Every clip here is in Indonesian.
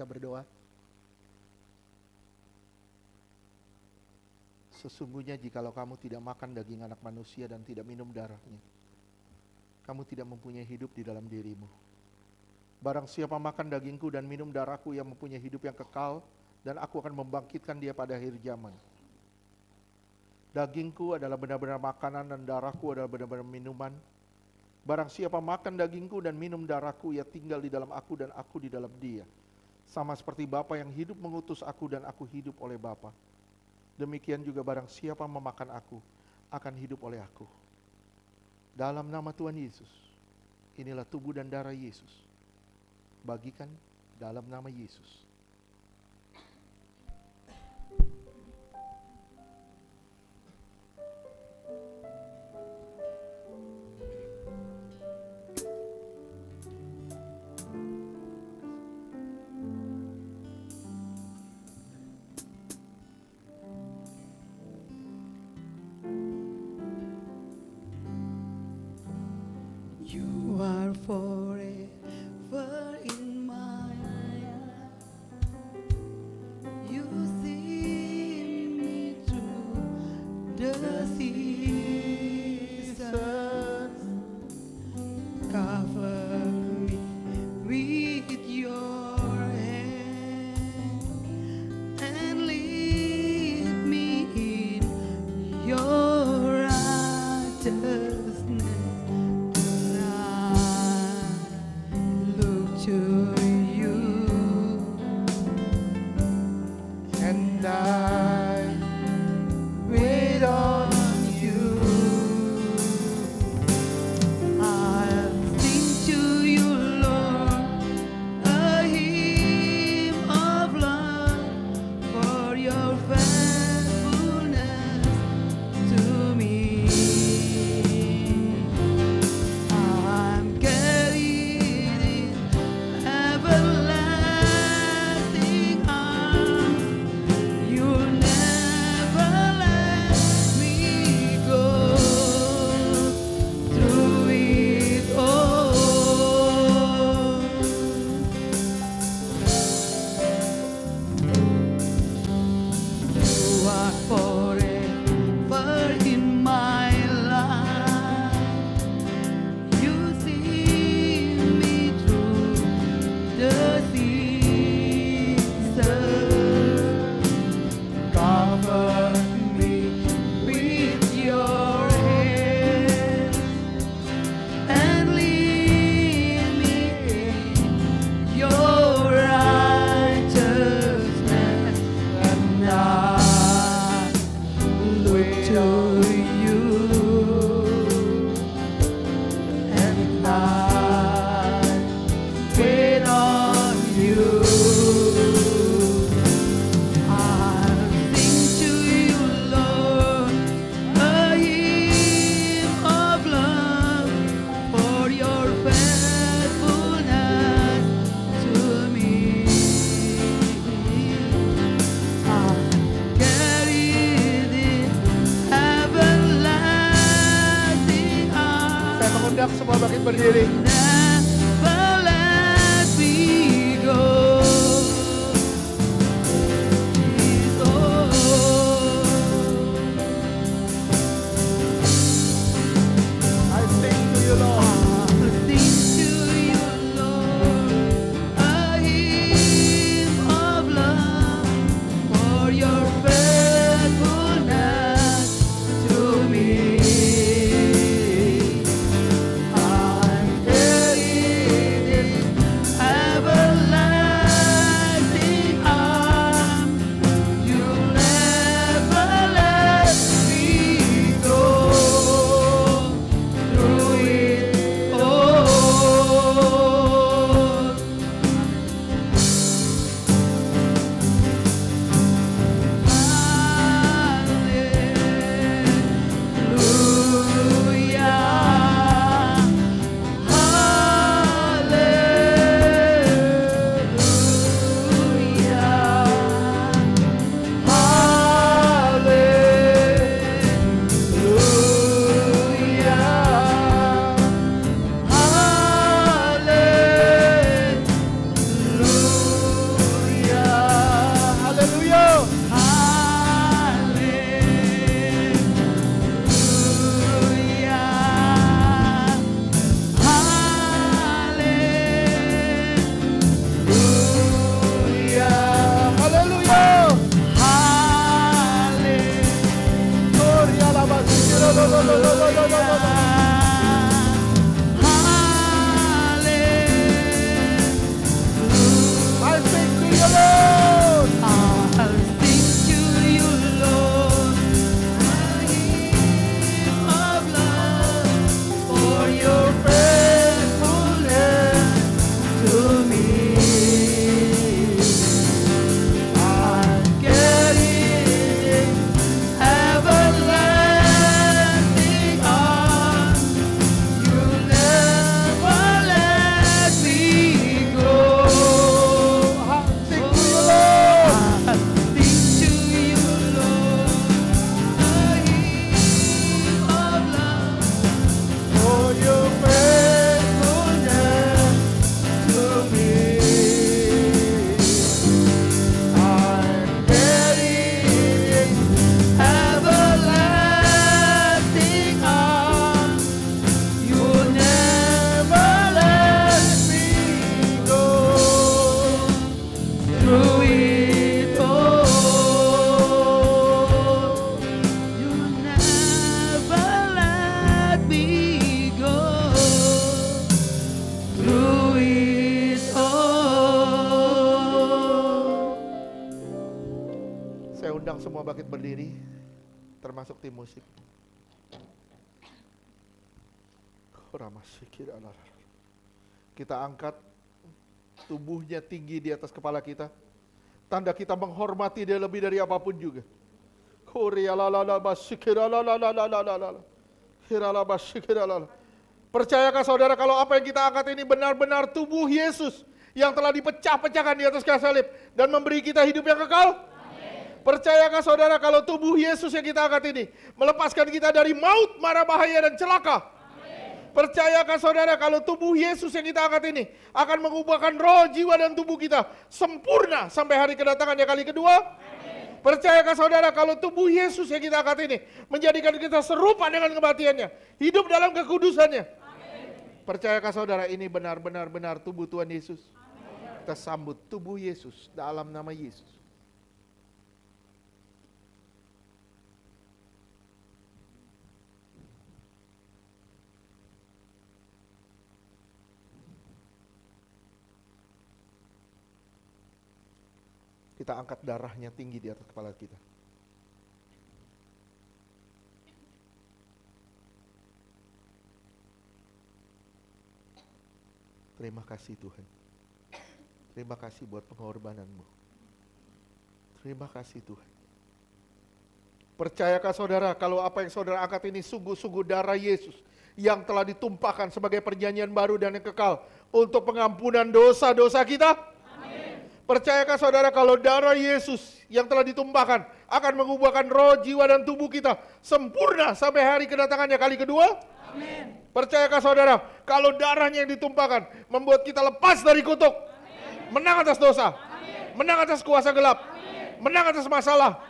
kita berdoa? Sesungguhnya jikalau kamu tidak makan daging anak manusia dan tidak minum darahnya, kamu tidak mempunyai hidup di dalam dirimu. Barang siapa makan dagingku dan minum darahku, yang mempunyai hidup yang kekal, dan aku akan membangkitkan dia pada akhir zaman. Dagingku adalah benar-benar makanan dan darahku adalah benar-benar minuman. Barang siapa makan dagingku dan minum darahku, ia tinggal di dalam aku dan aku di dalam dia. Sama seperti Bapa yang hidup mengutus aku dan aku hidup oleh Bapa. Demikian juga barang siapa memakan aku, akan hidup oleh aku. Dalam nama Tuhan Yesus, inilah tubuh dan darah Yesus. Bagikan dalam nama Yesus. You are forever in my life. You see me through the seasons. Cover me with your hand and lead me in your righteousness. To you, And I wait on you. I'll sing to you, Lord, a hymn of love for your faithfulness to me. I'm carried in everlasting arms. You'll never let me go through it all. You are forever in my life. You see me through the seasons. Cover me with your hand and lead me in your righteousness. And I look to you, and I wait on you. I'll sing to you, Lord, a hymn of love for your faithfulness to me. I'm carried in everlasting arms. Saya mengundang semua bangkit berdiri. Never let me go. Is all. I sing to you, Lord. I'll sing to you, Lord, a hymn of love for your faithfulness to me. I'm I sing to you, Lord. I'll sing to you, Lord, a hymn of love for your faithfulness to me. I'm carrying everlasting arms. You'll never let me go. Sing to you, Lord. Sing to you, Lord, a hymn of love For your faithfulness to me. I'm Carrying everlasting arms, you'll never let me go. through it all. You'll never let me go through it all. Saya undang semua bangkit berdiri, termasuk tim musik. Kita angkat tubuhnya tinggi di atas kepala kita. Tanda kita menghormati dia lebih dari apapun juga. Percayakah saudara kalau apa yang kita angkat ini benar-benar tubuh Yesus yang telah dipecah-pecahkan di atas kayu salib dan memberi kita hidup yang kekal? Percayakah saudara kalau tubuh Yesus yang kita angkat ini melepaskan kita dari maut, mara bahaya dan celaka? Percayakah saudara kalau tubuh Yesus yang kita angkat ini akan mengubahkan roh, jiwa dan tubuh kita sempurna sampai hari kedatangannya kali kedua? Percayakah saudara kalau tubuh Yesus yang kita angkat ini menjadikan kita serupa dengan kematiannya, hidup dalam kekudusannya? Percayakah saudara ini benar-benar tubuh Tuhan Yesus? Kita sambut tubuh Yesus dalam nama Yesus. Kita angkat darahnya tinggi di atas kepala kita. Terima kasih Tuhan. Terima kasih buat pengorbanan-Mu. Terima kasih Tuhan. Percayakah saudara kalau apa yang saudara angkat ini sungguh-sungguh darah Yesus yang telah ditumpahkan sebagai perjanjian baru dan yang kekal untuk pengampunan dosa-dosa kita? Percayakah saudara kalau darah Yesus yang telah ditumpahkan akan mengubahkan roh, jiwa dan tubuh kita sempurna sampai hari kedatangannya kali kedua? Amin. Percayakah saudara kalau darahnya yang ditumpahkan membuat kita lepas dari kutuk? Menang atas dosa, menang atas kuasa gelap, menang atas masalah,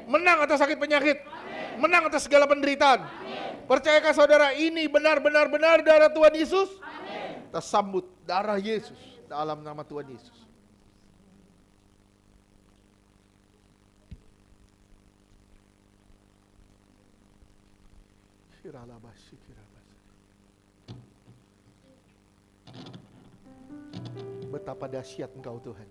menang atas sakit penyakit, menang atas segala penderitaan. Percayakah saudara ini benar-benar darah Tuhan Yesus? Kita sambut darah Yesus dalam nama Tuhan Yesus. Betapa dahsyat Engkau Tuhan.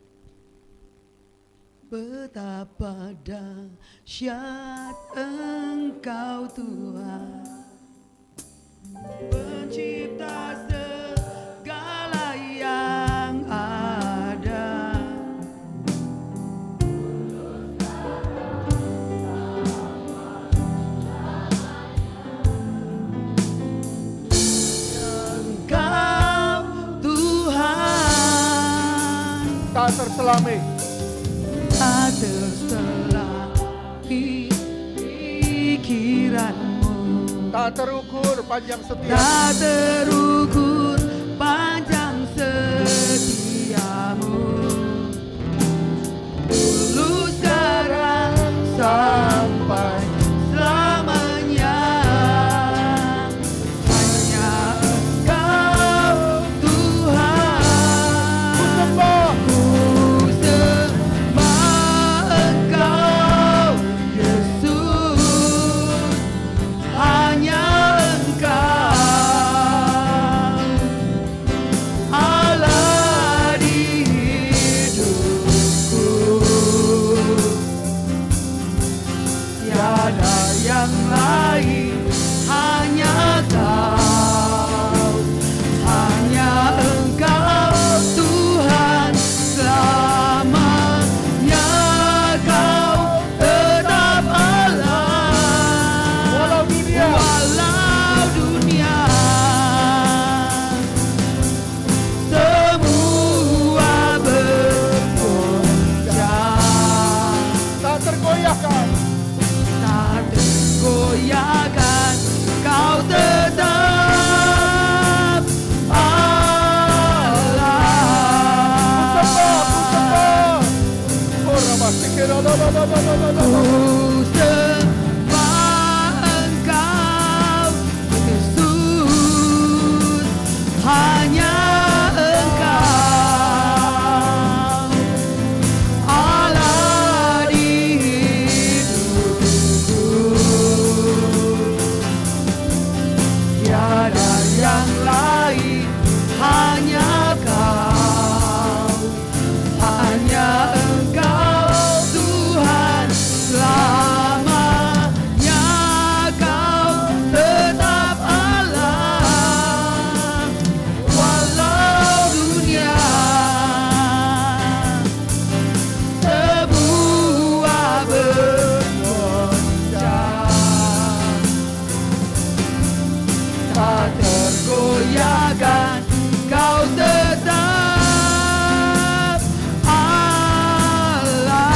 Betapa dahsyat Engkau Tuhan, pencipta segala yang ada. Engkau Tuhan, Tak terselami, tak tercela pikiranmu, tak terukur panjang setia. tak terukur panjang setiamu. Dulu sekarang sampai selamanya, hanya Engkau Tuhan. Ku sembah, Ku sembah Engkau Yesus, hanya tiada yang lain, hanya Kau, hanya Engkau Tuhan selamanya. Kau tetap Allah, walau dunia semua bergoncang, tak tergoyahkan, Kau tetap Allah. Oh, Rabasikira, Ku sembah Engkau Yesus, hanya Engkau Allah di hidupku. Tiada yang lain, hanya Kau, hanya Engkau Tuhan selamanya. Kau tetap Allah, walau dunia semua bergoncang, tak tergoyahkan. Kau tetap Allah.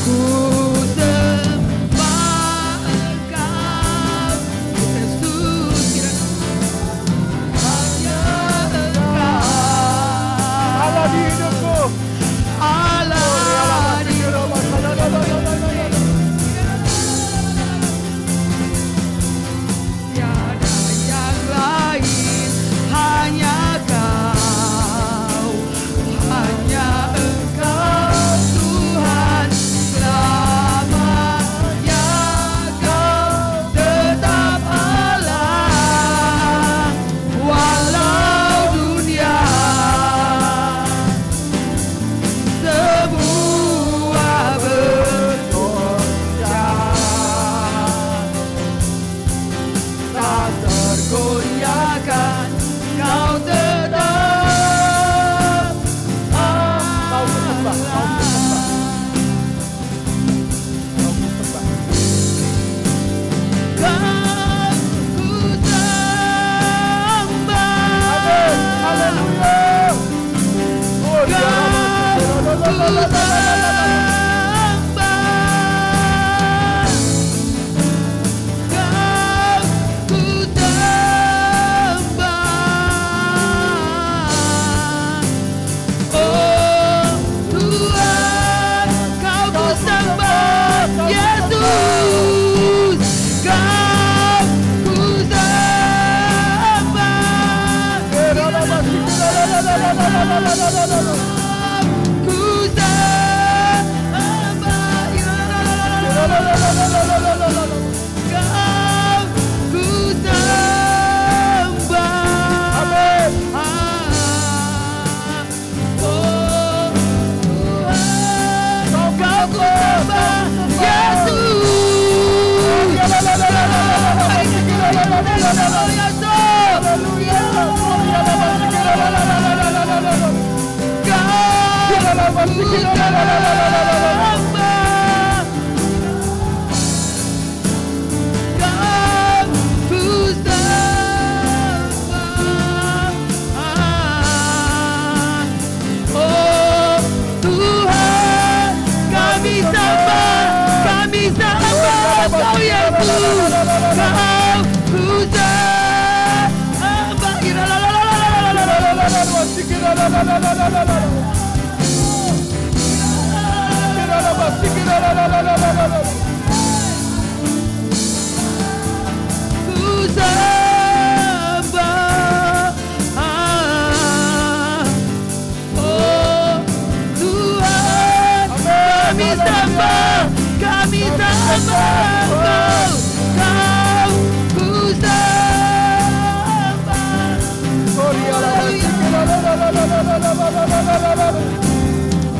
Ku sembah Engkau Yesus, hanya Engkau Allah di hidupku. Allah di tiada yang lain, hanya Kau, hanya Engkau Tuhan selamanya. Kau tetap Allah, walau dunia semua bergoncang, tak tergoyahkan. Kau tetap Allah. Kau ku sembah, Haleluya. Oh,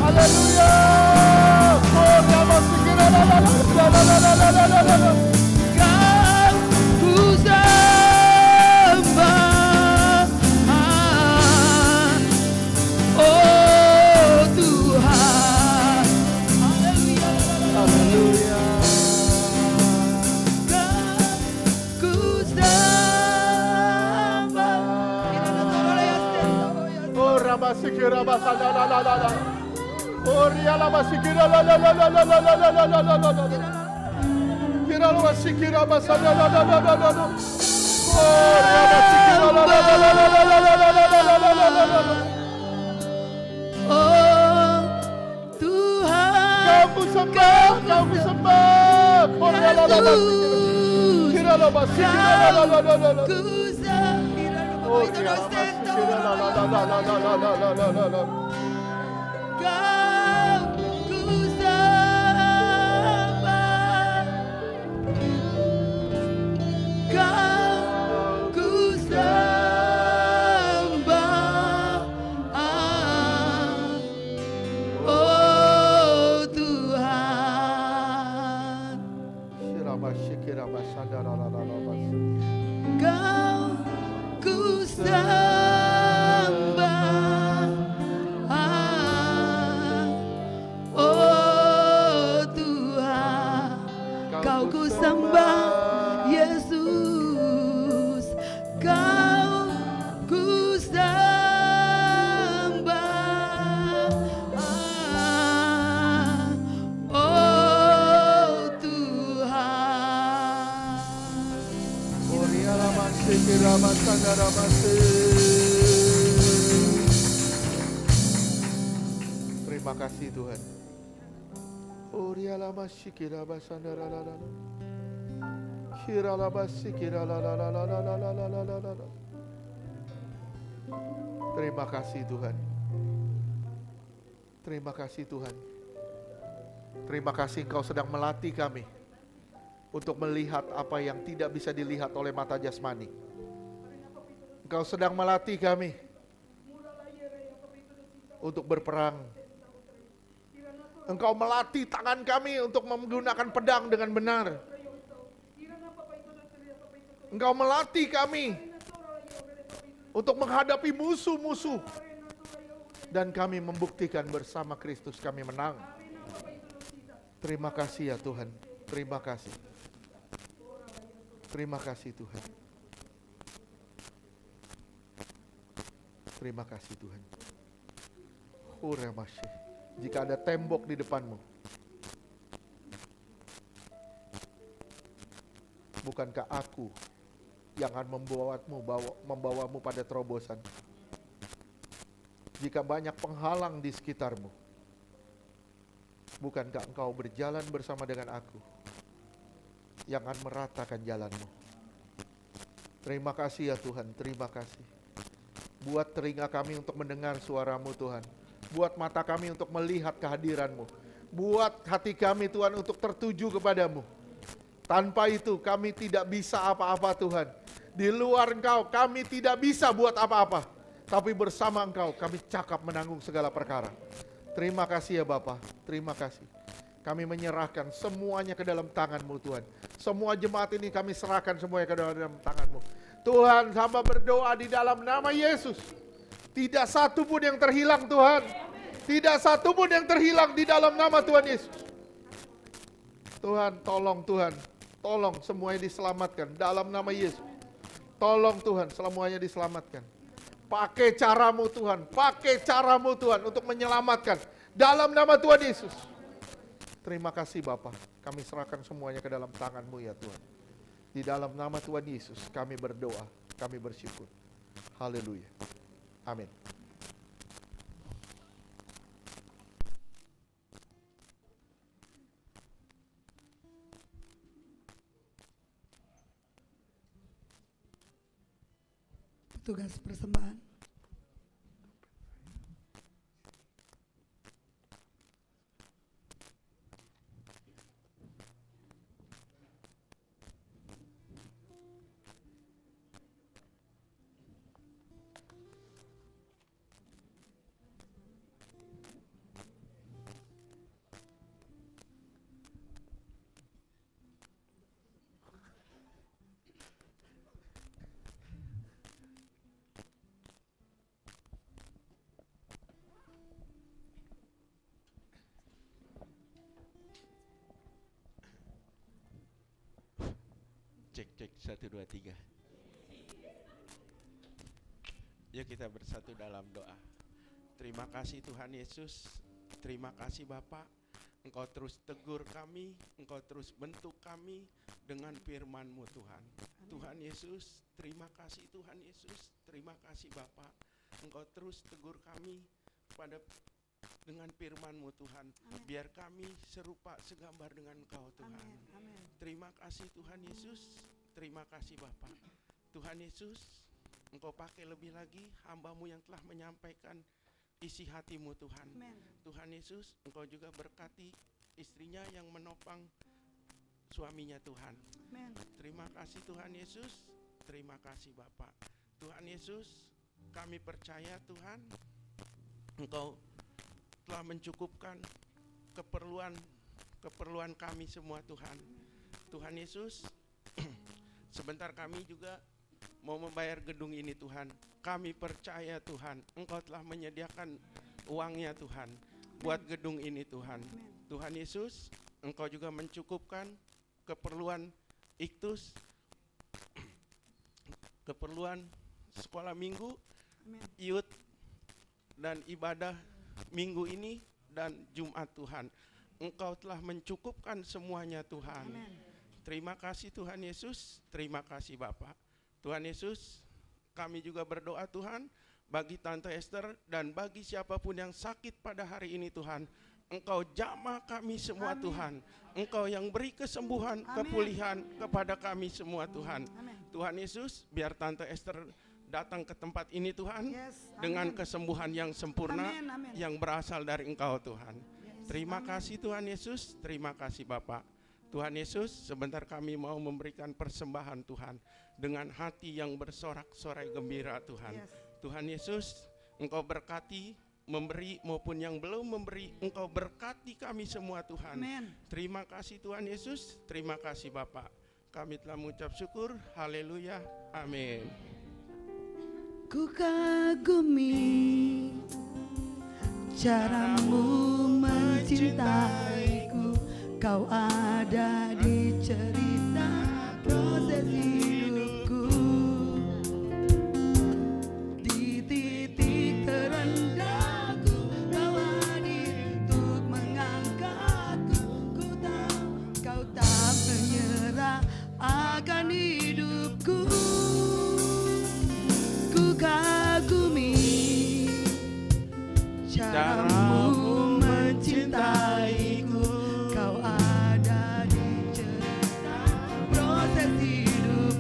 Haleluya. sikira basanda la la la la. Oria la basikira la la la la la la la la la la la la. Kira la basikira basanda la la la la la la. Oria basikira la la la la la la la la la la la la. Oh Tuhan, Kau sembah, kau sembah. Oria la la basikira. Kira la basikira la la la la la. Oh, kira la basikira la la la la la la la la la la. Terima kasih Tuhan. Kira basanda la la la la. Kira la basikira la la la la la la la la la la la. Terima kasih Tuhan. Terima kasih Tuhan. Terima kasih Engkau sedang melatih kami untuk melihat apa yang tidak bisa dilihat oleh mata jasmani. Engkau sedang melatih kami untuk berperang. Engkau melatih tangan kami untuk menggunakan pedang dengan benar. Engkau melatih kami untuk menghadapi musuh-musuh. Dan kami membuktikan bersama Kristus kami menang. Terima kasih ya Tuhan. Terima kasih. Terima kasih Tuhan. Terima kasih Tuhan. Jika ada tembok di depanmu, bukankah aku yang akan membawamu pada terobosan? Jika banyak penghalang di sekitarmu, bukankah engkau berjalan bersama dengan aku yang akan meratakan jalanmu? Terima kasih ya Tuhan, terima kasih. Buat telinga kami untuk mendengar suara-Mu Tuhan. Buat mata kami untuk melihat kehadiran-Mu. Buat hati kami Tuhan untuk tertuju kepadamu. Tanpa itu kami tidak bisa apa-apa Tuhan. Di luar Engkau kami tidak bisa buat apa-apa. Tapi bersama Engkau kami cakap menanggung segala perkara. Terima kasih ya Bapa, terima kasih. Kami menyerahkan semuanya ke dalam tangan-Mu Tuhan. Semua jemaat ini kami serahkan semuanya ke dalam tangan-Mu. Tuhan, hamba berdoa di dalam nama Yesus. Tidak satu pun yang terhilang Tuhan. Tidak satu pun yang terhilang di dalam nama Tuhan Yesus. Tuhan, tolong Tuhan. Tolong semuanya diselamatkan dalam nama Yesus. Tolong Tuhan, semuanya diselamatkan. Pakai caramu Tuhan. Pakai caramu Tuhan untuk menyelamatkan. Dalam nama Tuhan Yesus. Terima kasih Bapa. Kami serahkan semuanya ke dalam tangan-Mu ya Tuhan. Di dalam nama Tuhan Yesus kami berdoa. Kami bersyukur. Haleluya. Amin. Tugas persembahan. Cek 1, 2, 3. Yuk kita bersatu dalam doa. Terima kasih Tuhan Yesus. Terima kasih Bapa. Engkau terus tegur kami, Engkau terus bentuk kami dengan firman-Mu Tuhan. Tuhan Yesus, terima kasih Tuhan Yesus. Terima kasih Bapa. Engkau terus tegur kami dengan firman-Mu Tuhan. Amen. Biar kami serupa segambar dengan Engkau Tuhan. Amin. Terima kasih Tuhan Yesus. Terima kasih Bapa. Tuhan Yesus, Engkau pakai lebih lagi hamba-Mu yang telah menyampaikan isi hati-Mu Tuhan. Amen. Tuhan Yesus, Engkau juga berkati istrinya yang menopang suaminya Tuhan. Amen. Terima kasih Tuhan Yesus. Terima kasih Bapa. Tuhan Yesus, kami percaya Tuhan, Engkau telah mencukupkan keperluan kami semua Tuhan. Tuhan Yesus, sebentar kami juga mau membayar gedung ini Tuhan. Kami percaya Tuhan, Engkau telah menyediakan uangnya Tuhan buat gedung ini Tuhan. Tuhan Yesus, Engkau juga mencukupkan keperluan iktus, keperluan sekolah minggu, youth, dan ibadah minggu ini dan Jumat Tuhan. Engkau telah mencukupkan semuanya Tuhan. Amen. Terima kasih Tuhan Yesus. Terima kasih Bapa. Tuhan Yesus, kami juga berdoa Tuhan bagi Tante Esther dan bagi siapapun yang sakit pada hari ini Tuhan. Engkau jamah kami semua Amin. Tuhan. Engkau yang beri kesembuhan, Amin. kepulihan kepada kami semua Tuhan. Amin. Tuhan Yesus, biar Tante Esther datang ke tempat ini Tuhan Yes. dengan Amin. kesembuhan yang sempurna Amin. Amin. yang berasal dari Engkau Tuhan. Yes. Terima Amin. kasih Tuhan Yesus, terima kasih Bapak. Tuhan Yesus, sebentar kami mau memberikan persembahan Tuhan dengan hati yang bersorak-sorai gembira Tuhan. Yes. Tuhan Yesus, Engkau berkati memberi maupun yang belum memberi, Engkau berkati kami semua Tuhan. Amin. Terima kasih Tuhan Yesus, terima kasih Bapak. Kami telah mengucap syukur, haleluya, amin. Ku kagumi caramu mencintaiku, kau ada di cerita proses hidupku. Di titik terendahku, kau hadir untuk mengangkatku. Ku tahu kau tak menyerah akan hidupku. Ku kagumi caramu mencintaiku, kau ada di cerita proses hidupku.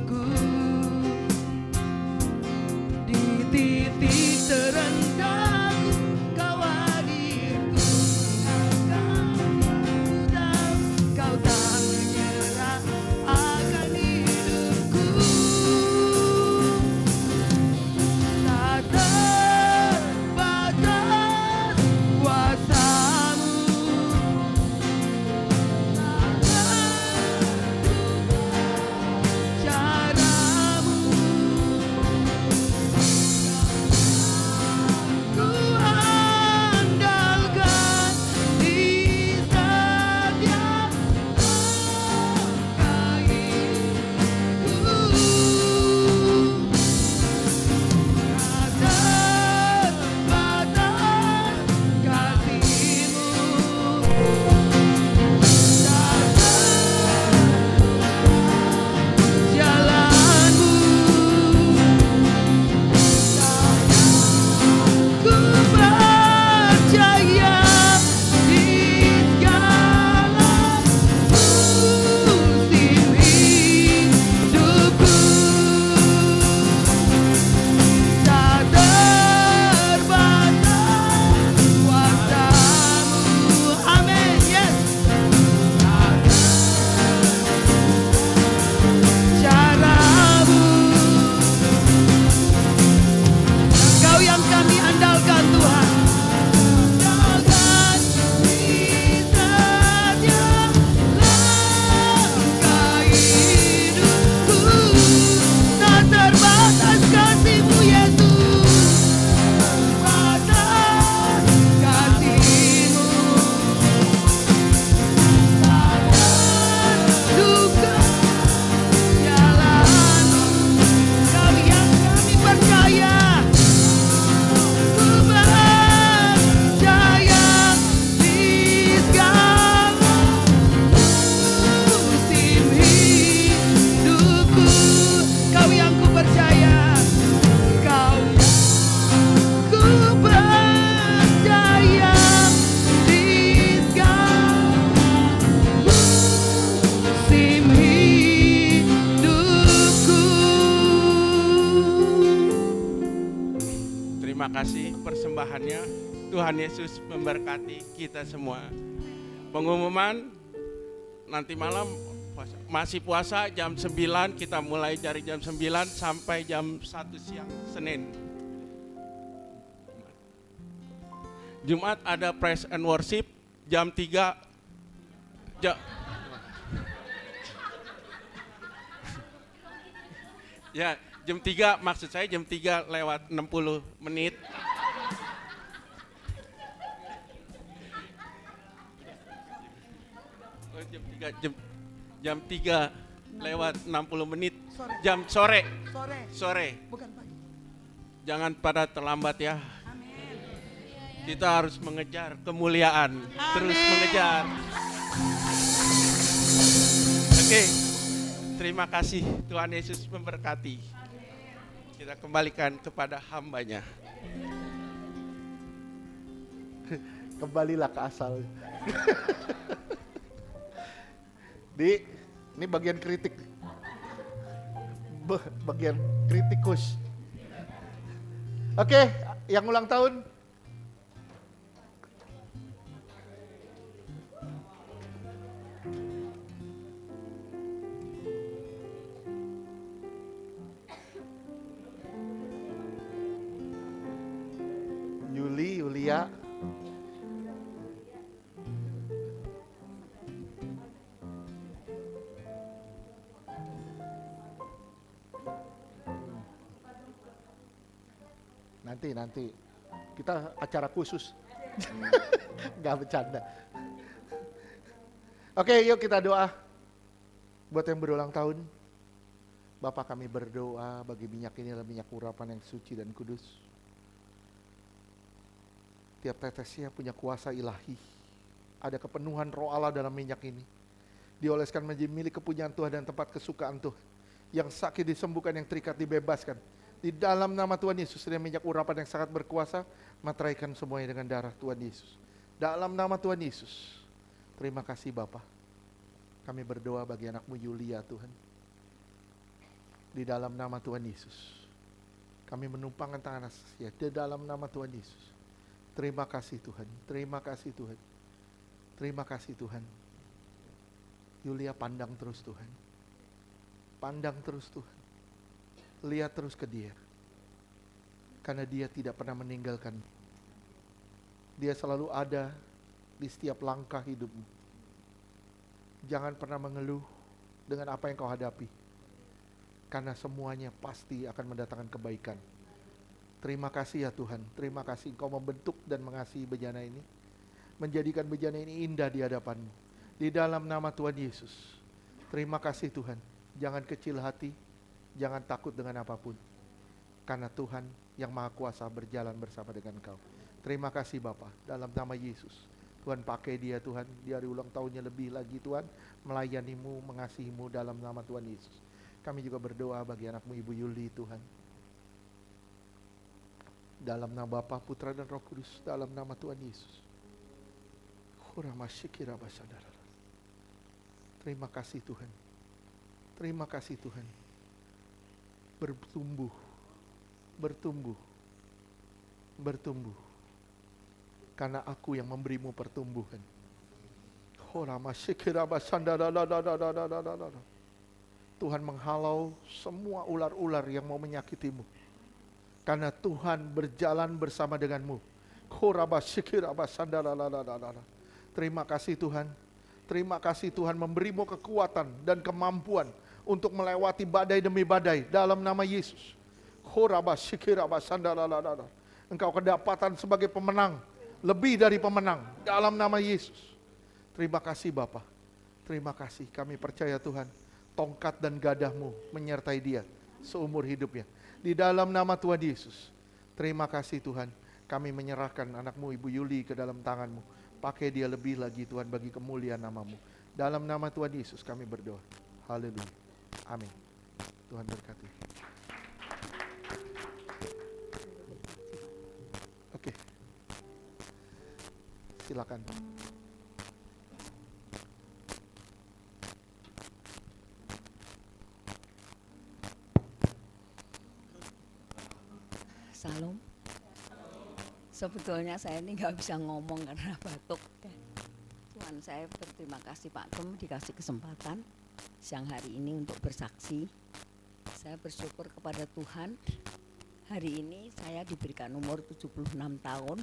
Terima kasih persembahannya. Tuhan Yesus memberkati kita semua. Pengumuman nanti malam masih puasa jam 9, kita mulai dari jam 9 sampai jam 1 siang Senin. Jumat ada praise and worship jam 3 ya, jam 3, maksud saya jam 3 lewat 60 menit. Jam 3 lewat 60 menit. Jam sore. Bukan pagi. Jangan pada terlambat ya. Kita harus mengejar kemuliaan. Terus mengejar. Oke. Terima kasih, Tuhan Yesus memberkati. Kita kembalikan kepada hambanya. Kembalilah ke asal. Ini bagian kritik. Bagian kritikus. Oke, yang ulang tahun. Yulia. Nanti kita acara khusus. Nggak bercanda. Oke, yuk kita doa buat yang berulang tahun. Bapa, kami berdoa bagi minyak ini adalah minyak urapan yang suci dan kudus. Tiap tetesnya punya kuasa ilahi. Ada kepenuhan roh Allah dalam minyak ini. Dioleskan menjadi milik kepunyaan Tuhan dan tempat kesukaan Tuhan. Yang sakit disembuhkan, yang terikat dibebaskan. Di dalam nama Tuhan Yesus, dengan minyak urapan yang sangat berkuasa, materaikan semuanya dengan darah Tuhan Yesus. Dalam nama Tuhan Yesus. Terima kasih Bapa. Kami berdoa bagi anakmu Yulia Tuhan. Di dalam nama Tuhan Yesus. Kami menumpangkan tangan ya, di dalam nama Tuhan Yesus. Terima kasih Tuhan, terima kasih Tuhan. Terima kasih Tuhan. Yulia, pandang terus Tuhan. Pandang terus Tuhan. Lihat terus ke dia. Karena dia tidak pernah meninggalkan. Dia selalu ada di setiap langkah hidupmu. Jangan pernah mengeluh dengan apa yang kau hadapi. Karena semuanya pasti akan mendatangkan kebaikan. Terima kasih ya Tuhan, terima kasih Engkau membentuk dan mengasihi bejana ini. Menjadikan bejana ini indah di hadapan-Mu. Di dalam nama Tuhan Yesus. Terima kasih Tuhan, jangan kecil hati, jangan takut dengan apapun. Karena Tuhan yang Maha Kuasa berjalan bersama dengan Engkau. Terima kasih Bapa, dalam nama Yesus. Tuhan pakai dia Tuhan, di hari ulang tahunnya lebih lagi Tuhan, melayani-Mu, mengasihi-Mu dalam nama Tuhan Yesus. Kami juga berdoa bagi anakmu Ibu Yuli Tuhan. Dalam nama Bapa, Putra dan Roh Kudus, dalam nama Tuhan Yesus. Terima kasih Tuhan. Terima kasih Tuhan. Bertumbuh. Bertumbuh. Bertumbuh. Karena aku yang memberimu pertumbuhan. Tuhan menghalau semua ular-ular yang mau menyakitimu. Karena Tuhan berjalan bersama denganmu. Terima kasih Tuhan. Terima kasih Tuhan memberimu kekuatan dan kemampuan untuk melewati badai demi badai dalam nama Yesus. Engkau kedapatan sebagai pemenang, lebih dari pemenang dalam nama Yesus. Terima kasih Bapa. Terima kasih, kami percaya Tuhan, tongkat dan gadahmu menyertai dia seumur hidupnya. Di dalam nama Tuhan Yesus. Terima kasih Tuhan. Kami menyerahkan anakmu Ibu Yuli ke dalam tanganmu. Pakai dia lebih lagi Tuhan bagi kemuliaan namamu. Dalam nama Tuhan Yesus kami berdoa. Haleluya. Amin. Tuhan berkati. Oke. Silakan. Salam. Sebetulnya saya ini nggak bisa ngomong karena batuk. Tuhan, saya berterima kasih Pak Gem dikasih kesempatan siang hari ini untuk bersaksi. Saya bersyukur kepada Tuhan. Hari ini saya diberikan umur 76 tahun.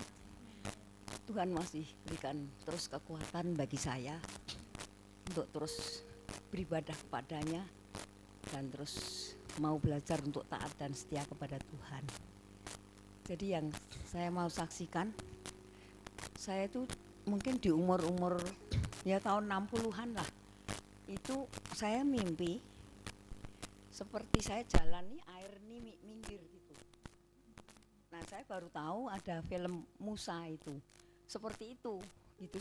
Tuhan masih berikan terus kekuatan bagi saya untuk terus beribadah kepadanya dan terus mau belajar untuk taat dan setia kepada Tuhan. Jadi yang saya mau saksikan, saya itu mungkin di umur-umur ya tahun 60-an lah, itu saya mimpi seperti saya jalan nih, air nih minggir gitu. Nah saya baru tahu ada film Musa itu, seperti itu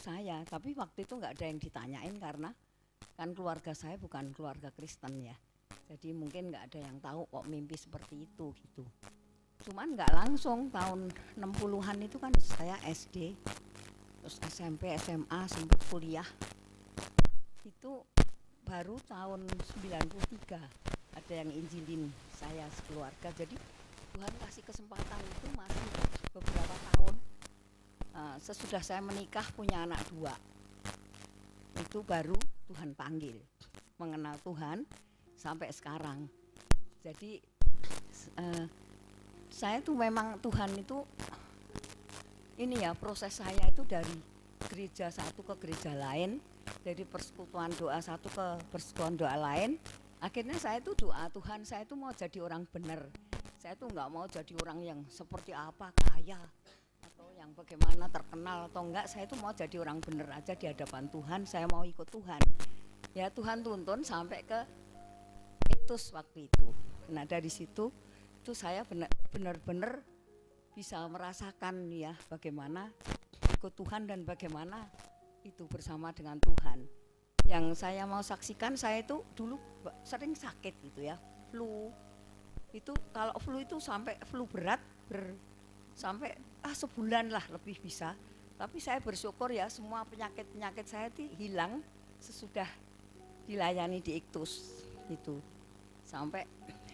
saya. Tapi waktu itu nggak ada yang ditanyain karena kan keluarga saya bukan keluarga Kristen ya. Jadi mungkin nggak ada yang tahu kok mimpi seperti itu gitu. Cuman nggak langsung tahun 60-an itu kan saya SD, terus SMP, SMA, sempat kuliah. Itu baru tahun 93 ada yang injilin saya sekeluarga. Jadi Tuhan kasih kesempatan itu masih beberapa tahun. Sesudah saya menikah punya anak 2, itu baru Tuhan panggil, mengenal Tuhan sampai sekarang. Jadi saya tuh memang Tuhan itu ini ya, proses saya itu dari gereja satu ke gereja lain, dari persekutuan doa satu ke persekutuan doa lain. Akhirnya saya tuh doa, Tuhan saya tuh mau jadi orang benar. Saya tuh nggak mau jadi orang yang seperti apa, kaya atau yang bagaimana, terkenal atau enggak. Saya tuh mau jadi orang benar aja di hadapan Tuhan. Saya mau ikut Tuhan. Ya Tuhan tuntun sampai ke Iktus waktu itu. Nah dari situ itu saya benar-benar bisa merasakan ya bagaimana ikut Tuhan dan bagaimana itu bersama dengan Tuhan. Yang saya mau saksikan, saya itu dulu sering sakit gitu ya, flu. Itu kalau flu itu sampai flu berat sampai sebulan lah lebih bisa. Tapi saya bersyukur ya semua penyakit-penyakit saya itu hilang sesudah dilayani di Iktus itu. Sampai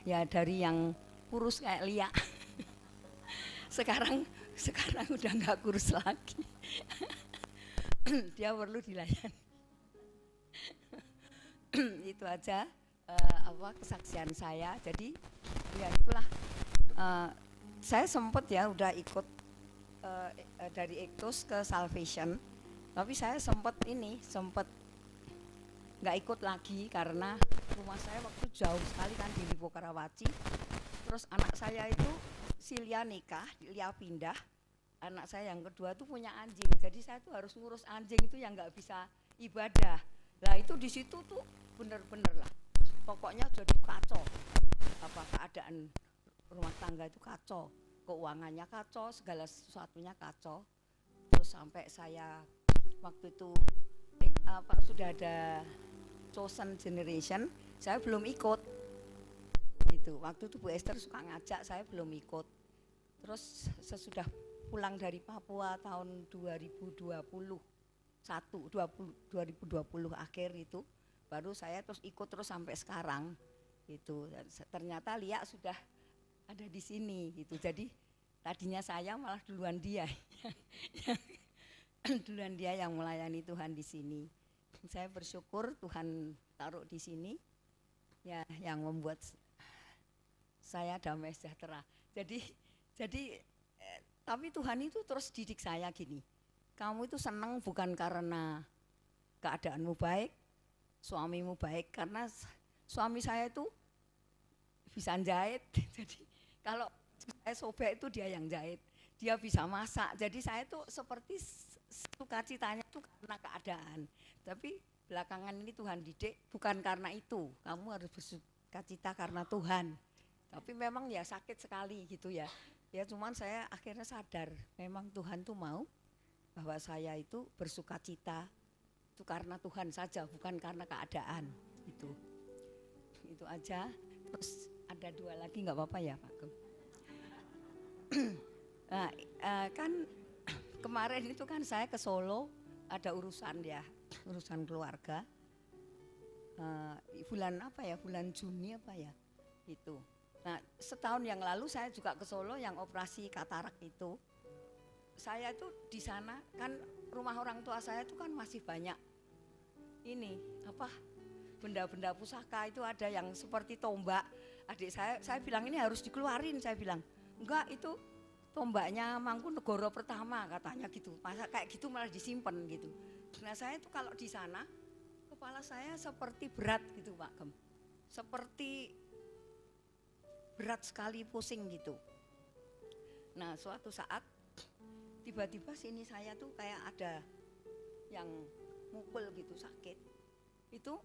ya dari yang kurus kayak Lia sekarang udah nggak kurus lagi. Dia perlu dilayani. Itu aja kesaksian saya. Jadi ya itulah, saya sempat ya udah ikut dari Iktus ke Salvation, tapi saya sempat nggak ikut lagi karena rumah saya waktu jauh sekali kan di Lipo Karawaci. Terus anak saya itu si Lia nikah, Lia pindah. Anak saya yang kedua tuh punya anjing, jadi saya tuh harus ngurus anjing itu yang nggak bisa ibadah. Lah itu di situ tuh bener-bener lah, pokoknya jadi kacau. Keadaan rumah tangga itu kacau, keuangannya kacau, segala sesuatunya kacau. Terus sampai saya waktu itu sudah ada Chosen Generation, saya belum ikut. Itu waktu itu Bu Esther suka ngajak, saya belum ikut. Terus sesudah pulang dari Papua tahun 2020 akhir itu baru saya terus ikut terus sampai sekarang itu. Ternyata Lia sudah ada di sini gitu. Jadi tadinya saya malah duluan dia duluan dia yang melayani Tuhan di sini. Saya bersyukur Tuhan taruh di sini ya, yang membuat saya damai sejahtera. Jadi tapi Tuhan itu terus didik saya gini, kamu itu senang bukan karena keadaanmu baik, suamimu baik, karena suami saya itu bisa jahit. Jadi kalau saya sobek itu dia yang jahit, dia bisa masak. Jadi saya itu seperti sukacitanya itu karena keadaan. Tapi belakangan ini Tuhan didik bukan karena itu, kamu harus bersukacita karena Tuhan. Tapi memang ya sakit sekali gitu ya. Ya cuman saya akhirnya sadar memang Tuhan tuh mau bahwa saya itu bersukacita itu karena Tuhan saja, bukan karena keadaan. Itu aja. Terus ada 2 lagi, nggak apa-apa ya Pak Gem? Nah, kan kemarin itu kan saya ke Solo ada urusan ya, urusan keluarga. Bulan apa ya, bulan Juni apa ya itu. Nah setahun yang lalu saya juga ke Solo yang operasi katarak itu. saya itu di sana kan rumah orang tua saya itu kan masih banyak ini apa benda-benda pusaka itu ada yang seperti tombak. Adik saya bilang ini harus dikeluarin, saya bilang enggak itu tombaknya Mangkunegoro pertama katanya gitu. Masa kayak gitu malah disimpan gitu. Nah saya itu kalau di sana kepala saya seperti berat gitu Pak Gem, seperti berat sekali pusing gitu. Nah suatu saat tiba-tiba sini saya tuh kayak ada yang mukul gitu sakit. Itu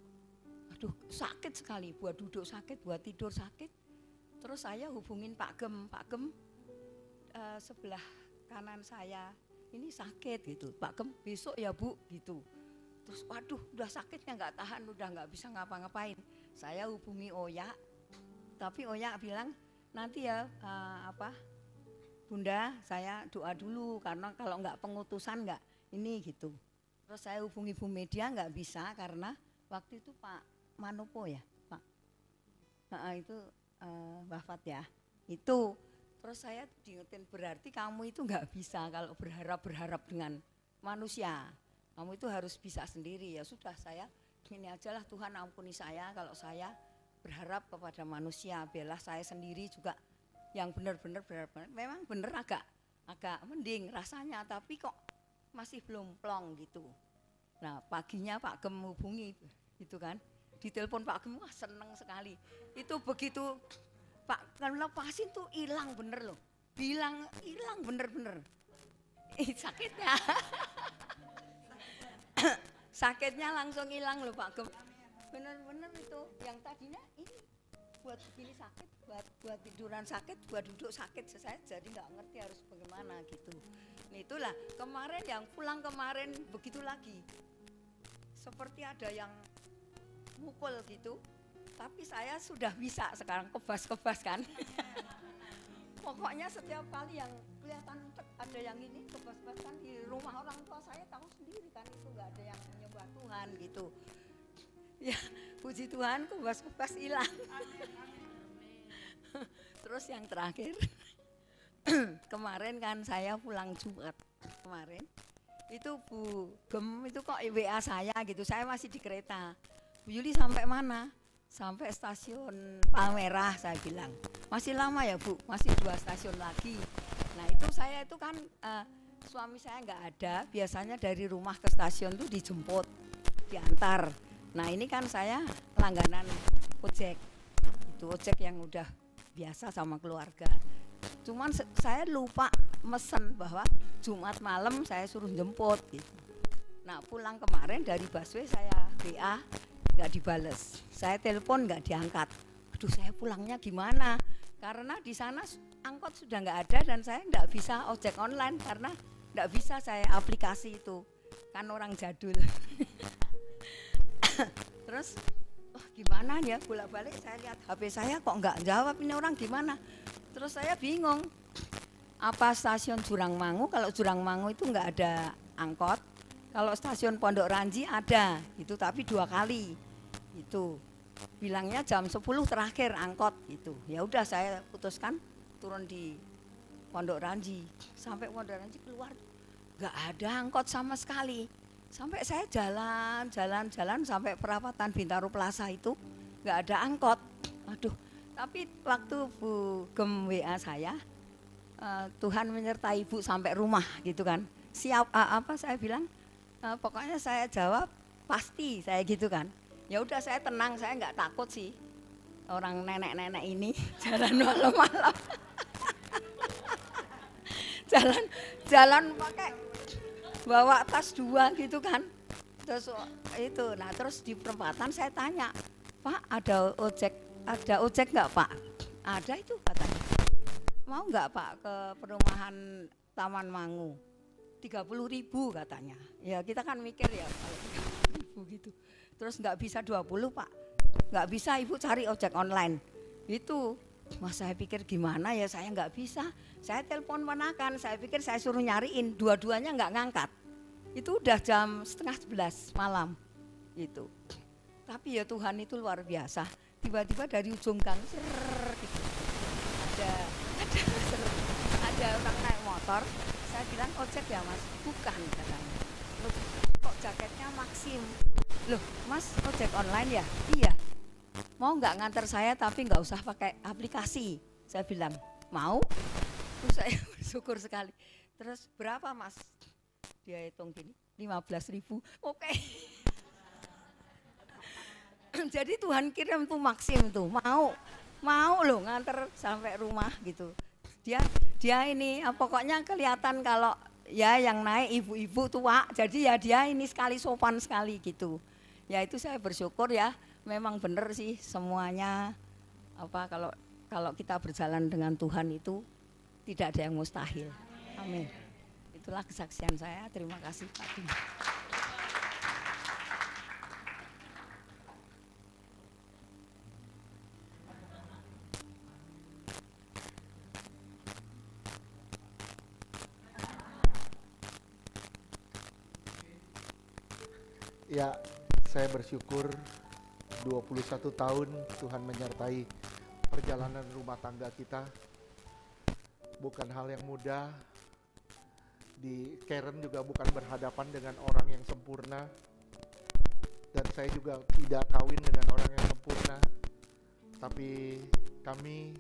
aduh sakit sekali, buat duduk sakit, buat tidur sakit. Terus saya hubungin Pak Gem sebelah kanan saya ini sakit gitu. Pak Gem besok ya Bu gitu. Terus waduh udah sakitnya nggak tahan, udah nggak bisa ngapa-ngapain. Saya hubungi Oya, tapi Oya bilang nanti ya Bunda, saya doa dulu karena kalau nggak pengutusan nggak ini gitu. Terus saya hubungi Bu Media nggak bisa karena waktu itu Pak Manopo ya Pak, itu wafat ya. Itu terus saya diingetin berarti kamu itu nggak bisa kalau berharap dengan manusia. Kamu itu harus bisa sendiri. Ya sudah saya ini ajalah Tuhan ampuni saya kalau saya berharap kepada manusia. Biarlah saya sendiri juga yang benar-benar memang benar agak mending rasanya, tapi kok masih belum plong gitu. Nah paginya Pak Gem hubungi gitu kan, ditelepon Pak Gem, wah seneng sekali. Itu begitu Pak Gem lepasin tuh hilang bener loh, bilang hilang bener-bener. Sakitnya, sakitnya langsung hilang loh Pak Gem. Bener-bener itu yang tadinya ini buat begini sakit, buat tiduran sakit, buat duduk sakit, saya jadi nggak ngerti harus bagaimana gitu. Nah itulah kemarin yang pulang kemarin begitu lagi, seperti ada yang mukul gitu, tapi saya sudah bisa sekarang kebas kan. Pokoknya setiap kali yang kelihatan ada yang ini kebas-kebas kan di rumah orang tua saya tahu sendiri kan itu nggak ada yang menyembah Tuhan gitu. Ya puji Tuhan kebas-kebas hilang. Terus yang terakhir kemarin kan saya pulang Jumat kemarin itu Bu Gem itu kok WA saya gitu, saya masih di kereta. Bu Yuli sampai mana? Sampai stasiun Palmerah, saya bilang. Masih lama ya Bu, masih 2 stasiun lagi. Nah itu saya itu kan suami saya nggak ada, biasanya dari rumah ke stasiun tuh dijemput, diantar. Nah ini kan saya langganan ojek, itu ojek yang udah biasa sama keluarga. Cuman saya lupa mesen bahwa Jumat malam saya suruh jemput gitu. Nah pulang kemarin dari busway saya WA nggak dibales, saya telepon nggak diangkat. Aduh saya pulangnya gimana? Karena di sana angkot sudah nggak ada dan saya nggak bisa ojek online karena nggak bisa saya aplikasi itu, kan orang jadul. Terus gimana ya, bolak-balik saya lihat HP saya kok nggak jawab, ini orang gimana. Terus saya bingung, apa stasiun Jurangmangu, kalau Jurangmangu itu nggak ada angkot, kalau stasiun Pondok Ranji ada, itu tapi 2 kali itu bilangnya jam 10 terakhir angkot itu. Ya udah saya putuskan turun di Pondok Ranji. Sampai Pondok Ranji keluar nggak ada angkot sama sekali. Sampai saya jalan sampai perapatan Bintaro Plaza itu nggak ada angkot. Aduh, tapi waktu Bu Gem WA saya, Tuhan menyertai Ibu sampai rumah gitu kan. Siap saya bilang, pokoknya saya jawab pasti saya gitu kan. Ya udah saya tenang, saya nggak takut sih. Orang nenek-nenek ini jalan malam-malam. jalan pakai bawa tas 2 gitu kan. Terus itu, nah terus di perempatan saya tanya, Pak ada ojek nggak Pak? Ada itu katanya. Mau nggak Pak ke perumahan Taman Mangu? 30.000 katanya. Ya kita kan mikir ya kalau 30.000 gitu. Terus nggak bisa 20 Pak? Nggak bisa, Ibu cari ojek online. Itu, mas saya pikir gimana ya, saya nggak bisa. Saya telepon ponakan, saya pikir saya suruh nyariin, dua-duanya nggak ngangkat. Itu udah jam 10:30 malam itu. Tapi ya Tuhan itu luar biasa. Tiba-tiba dari ujung gang gitu. Ada orang naik motor. Saya bilang ojek ya mas, bukan katanya. Loh, kok jaketnya Maxim? Loh mas ojek online ya? Iya. Mau nggak nganter saya tapi nggak usah pakai aplikasi? Saya bilang mau. Terus saya bersyukur sekali. Terus berapa mas? Dia hitung gini, 15.000. Oke. Jadi Tuhan kirim tuh Maxim tuh, mau loh nganter sampai rumah gitu. Dia ini pokoknya kelihatan kalau ya yang naik ibu-ibu tua, jadi ya dia ini sekali sopan sekali gitu. Ya itu saya bersyukur ya, memang benar sih semuanya kalau kita berjalan dengan Tuhan itu tidak ada yang mustahil. Amin. Itulah kesaksian saya. Terima kasih Pak Tim. Ya, saya bersyukur 21 tahun Tuhan menyertai perjalanan rumah tangga kita. Bukan hal yang mudah. Di Karen juga bukan berhadapan dengan orang yang sempurna. Dan saya juga tidak kawin dengan orang yang sempurna. Tapi kami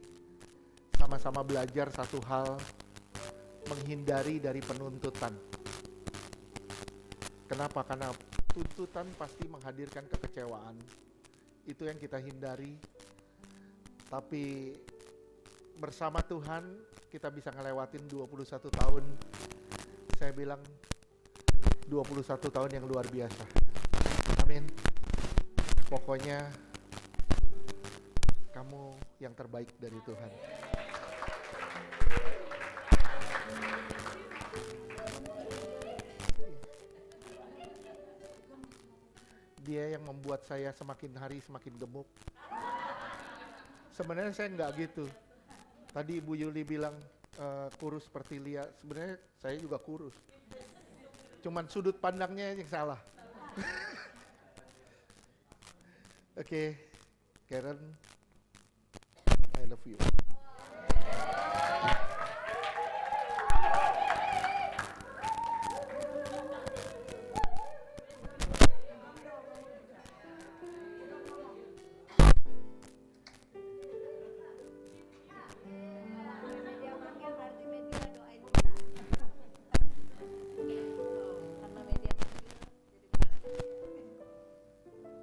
sama-sama belajar satu hal, menghindari dari penuntutan. Kenapa? Karena tuntutan pasti menghadirkan kekecewaan. Itu yang kita hindari. Tapi bersama Tuhan kita bisa ngelewatin 21 tahun. Saya bilang 21 tahun yang luar biasa. Amin. Pokoknya kamu yang terbaik dari Tuhan. Dia yang membuat saya semakin hari semakin gemuk. Sebenarnya saya nggak gitu. Tadi Ibu Yuli bilang kurus seperti Lia. Sebenarnya saya juga kurus. Cuman sudut pandangnya yang salah. Oke, Karen, I love you.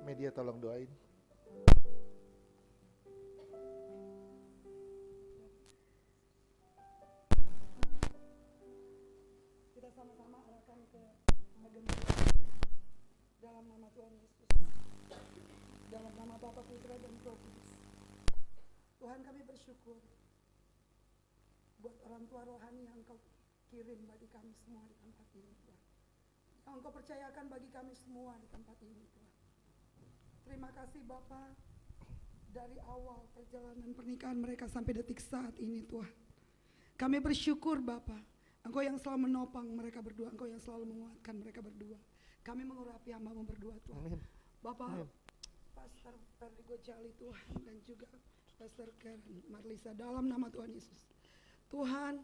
Media tolong doain. Kita sama-sama arahkan ke agama dalam nama Tuhan Yesus, dalam nama Bapa, Putra dan Roh Kudus. Tuhan, kami bersyukur buat orang tua rohani yang Engkau kirim bagi kami semua di tempat ini, Tuhan. Yang Engkau percayakan bagi kami semua di tempat ini, Tuhan. Terima kasih Bapa, dari awal perjalanan pernikahan mereka sampai detik saat ini Tuhan. Kami bersyukur Bapa, Engkau yang selalu menopang mereka berdua, Engkau yang selalu menguatkan mereka berdua. Kami mengurapi hamba-Mu berdua Tuhan. Amin. Bapak, Amin. Pastor Ferdi Gojali Tuhan, dan juga Pastor Karen Marlisa, dalam nama Tuhan Yesus. Tuhan,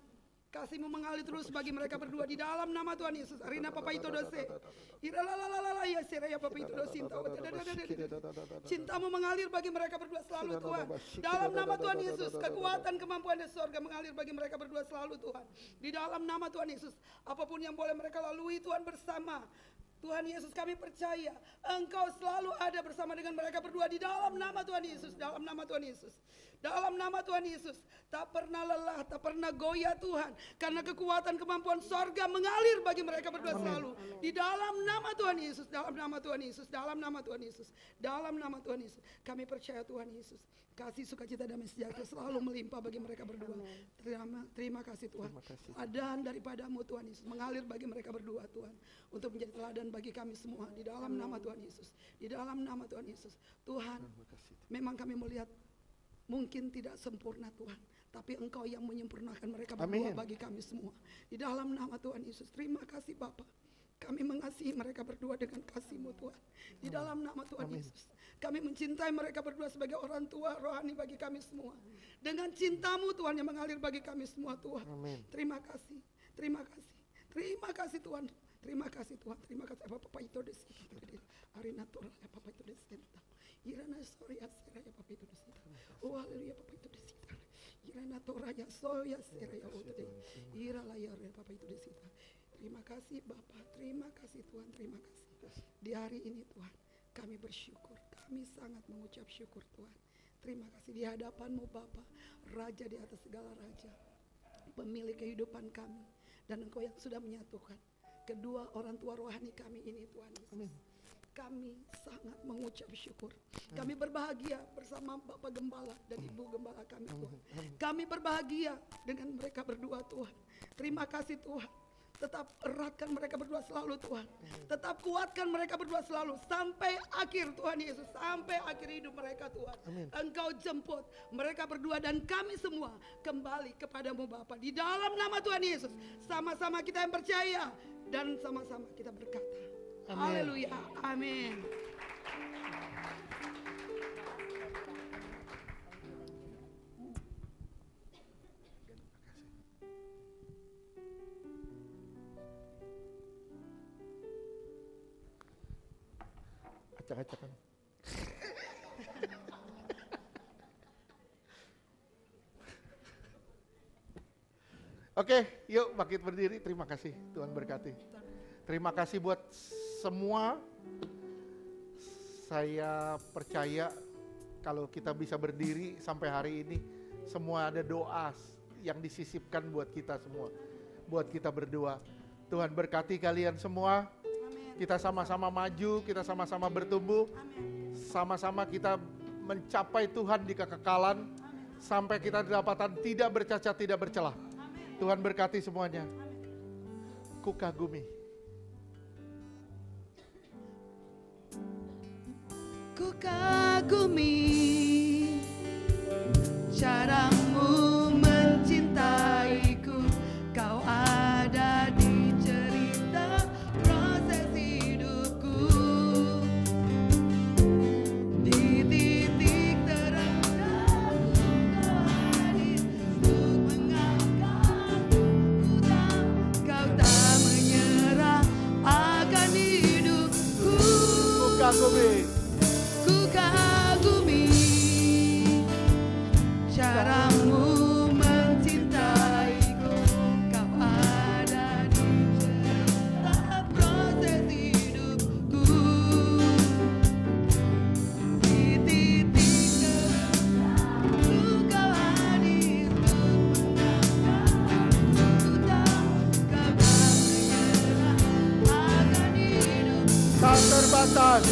kasih-Mu mengalir terus bagi mereka berdua di dalam nama Tuhan Yesus. Arina Papa itu dose. Iralalala ya seraya Papa itu dosin. Cinta-Mu mengalir bagi mereka berdua selalu Tuhan. Dalam nama Tuhan Yesus, kekuatan kemampuan dari surga mengalir bagi mereka berdua selalu Tuhan. Di dalam nama Tuhan Yesus, apapun yang boleh mereka lalui Tuhan bersama. Tuhan Yesus, kami percaya Engkau selalu ada bersama dengan mereka berdua di dalam nama Tuhan Yesus, dalam nama Tuhan Yesus. Dalam nama Tuhan Yesus, tak pernah lelah, tak pernah goyah Tuhan, karena kekuatan kemampuan sorga mengalir bagi mereka berdua selalu. Di dalam nama Tuhan Yesus, dalam nama Tuhan Yesus, dalam nama Tuhan Yesus, dalam nama Tuhan Yesus. Kami percaya Tuhan Yesus, kasih sukacita damai sejahtera selalu melimpah bagi mereka berdua. Terima kasih Tuhan. Teladan daripada-Mu Tuhan Yesus mengalir bagi mereka berdua Tuhan, untuk menjadi teladan bagi kami semua di dalam nama Tuhan Yesus. Di dalam nama Tuhan Yesus. Tuhan, memang kami melihat mungkin tidak sempurna Tuhan, tapi Engkau yang menyempurnakan mereka berdua bagi kami semua. Di dalam nama Tuhan Yesus. Terima kasih Bapa. Kami mengasihi mereka berdua dengan kasih-Mu Tuhan. Di dalam nama Tuhan Yesus. Kami mencintai mereka berdua sebagai orang tua rohani bagi kami semua. Dengan cinta-Mu Tuhan yang mengalir bagi kami semua Tuhan. Terima kasih. Terima kasih. Terima kasih Tuhan. Terima kasih Tuhan. Terima kasih Bapak itu di situ. Arina Torah ya Bapak itu di situ. Irana Soria Sera ya Bapak itu di situ. Oh haleluya Bapak itu di situ. Irana Torah ya Soya Sera ya Bapak. Ira layar ya Bapak itu di situ. Terima kasih Bapak. Terima kasih Tuhan. Terima kasih. Di hari ini Tuhan kami bersyukur. Kami sangat mengucap syukur Tuhan. Terima kasih di hadapan-Mu Bapa, Raja di atas segala raja, pemilik kehidupan kami, dan Engkau yang sudah menyatukan kedua orang tua rohani kami ini Tuhan Yesus. Kami sangat mengucap syukur. Kami berbahagia bersama Bapak Gembala dan Ibu Gembala kami Tuhan. Kami berbahagia dengan mereka berdua Tuhan. Terima kasih Tuhan. Tetap eratkan mereka berdua selalu Tuhan. Tetap kuatkan mereka berdua selalu sampai akhir Tuhan Yesus. Sampai akhir hidup mereka Tuhan. Amin. Engkau jemput mereka berdua dan kami semua kembali kepadamu Bapa. Di dalam nama Tuhan Yesus. Sama-sama kita yang percaya dan sama-sama kita berkata. Haleluya. Amin. Acak-acakan. Oke, yuk bangkit berdiri. Terima kasih, Tuhan berkati. Terima kasih buat semua. Saya percaya kalau kita bisa berdiri sampai hari ini, semua ada doa yang disisipkan buat kita semua. Buat kita berdua. Tuhan berkati kalian semua. Kita sama-sama maju, kita sama-sama bertumbuh, sama-sama kita mencapai Tuhan di kekekalan, sampai kita dapatan tidak bercacat, tidak bercelah. Tuhan berkati semuanya. Ku kagumi. Ku kagumi caramu mencintaiku, kau ada di cerita proses hidupku. Di titik terendah kau hadir untuk mengangkatku, kau tak menyerah akan hidupku. Ku kagumi. Ku kagumi caramu mencintaiku, kau ada di cerita proses hidupku. Di titik terendah kau hadir untuk mengangkatku, kau tak menyerah akan hidupku. Tak terbatas.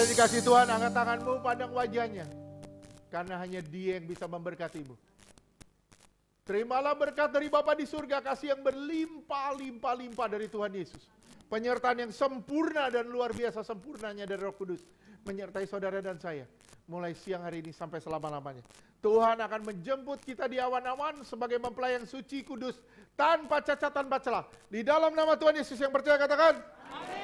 yang dikasih Tuhan, angkat tanganmu, pandang wajahnya. Karena hanya Dia yang bisa memberkatimu. Terimalah berkat dari Bapa di surga, kasih yang berlimpah-limpah-limpah dari Tuhan Yesus. Penyertaan yang sempurna dan luar biasa sempurnanya dari Roh Kudus. Menyertai saudara dan saya. Mulai siang hari ini sampai selama-lamanya. Tuhan akan menjemput kita di awan-awan sebagai mempelai yang suci, kudus, tanpa cacat, tanpa celah. Di dalam nama Tuhan Yesus yang percaya katakan, amin.